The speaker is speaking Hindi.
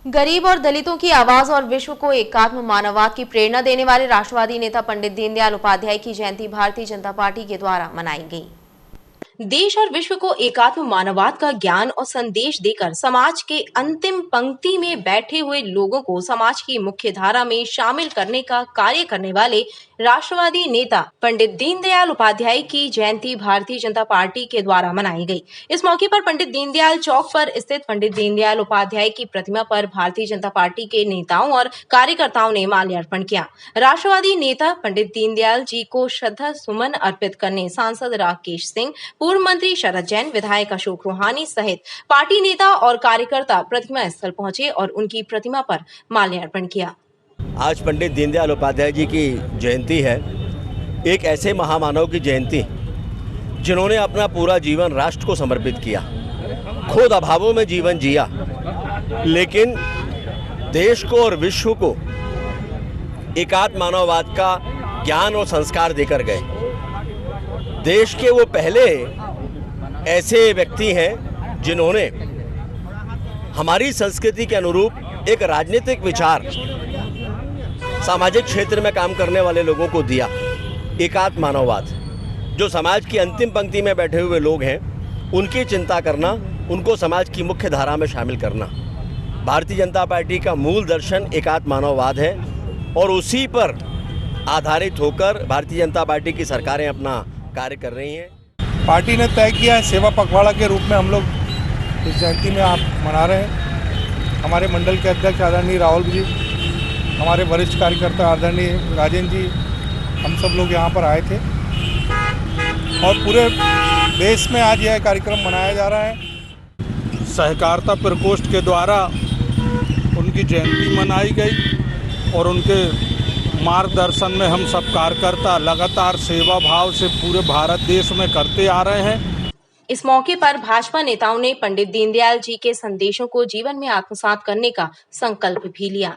गरीब और दलितों की आवाज और विश्व को एकात्म मानववाद की प्रेरणा देने वाले राष्ट्रवादी नेता पंडित दीनदयाल उपाध्याय की जयंती भारतीय जनता पार्टी के द्वारा मनाई गई। देश और विश्व को एकात्म मानववाद का ज्ञान और संदेश देकर समाज के अंतिम पंक्ति में बैठे हुए लोगों को समाज की मुख्य धारा में शामिल करने का कार्य करने वाले राष्ट्रवादी नेता पंडित दीनदयाल उपाध्याय की जयंती भारतीय जनता पार्टी के द्वारा मनाई गई। इस मौके पर पंडित दीनदयाल चौक पर स्थित पंडित दीनदयाल उपाध्याय की प्रतिमा पर भारतीय जनता पार्टी के नेताओं और कार्यकर्ताओं ने माल्यार्पण किया। राष्ट्रवादी नेता पंडित दीनदयाल जी को श्रद्धा सुमन अर्पित करने सांसद राकेश सिंह, पूर्व मंत्री शरद जैन, विधायक अशोक रोहानी सहित पार्टी नेता और कार्यकर्ता प्रतिमा स्थल पहुंचे और उनकी प्रतिमा पर माल्यार्पण किया। आज पंडित दीनदयाल उपाध्याय जी की जयंती है। एक ऐसे महामानव की जयंती जिन्होंने अपना पूरा जीवन राष्ट्र को समर्पित किया, खुद अभावों में जीवन जिया, लेकिन देश को और विश्व को एकात्म मानववाद का ज्ञान और संस्कार देकर गए। देश के वो पहले ऐसे व्यक्ति हैं जिन्होंने हमारी संस्कृति के अनुरूप एक राजनीतिक विचार सामाजिक क्षेत्र में काम करने वाले लोगों को दिया। एकात्म मानववाद, जो समाज की अंतिम पंक्ति में बैठे हुए लोग हैं, उनकी चिंता करना, उनको समाज की मुख्य धारा में शामिल करना। भारतीय जनता पार्टी का मूल दर्शन एकात्म मानववाद है और उसी पर आधारित होकर भारतीय जनता पार्टी की सरकारें अपना कार्य कर रही हैं। पार्टी ने तय किया है सेवा पखवाड़ा के रूप में हम लोग इस जयंती में आप मना रहे हैं। हमारे मंडल के अध्यक्ष आदरणीय राहुल जी, हमारे वरिष्ठ कार्यकर्ता आदरणीय राजेंद्र जी, हम सब लोग यहाँ पर आए थे और पूरे देश में आज यह कार्यक्रम मनाया जा रहा है। सहकारिता प्रकोष्ठ के द्वारा उनकी जयंती मनाई गई और उनके मार्गदर्शन में हम सब कार्यकर्ता लगातार सेवा भाव से पूरे भारत देश में करते आ रहे हैं। इस मौके पर भाजपा नेताओं ने पंडित दीनदयाल जी के संदेशों को जीवन में आत्मसात करने का संकल्प भी लिया।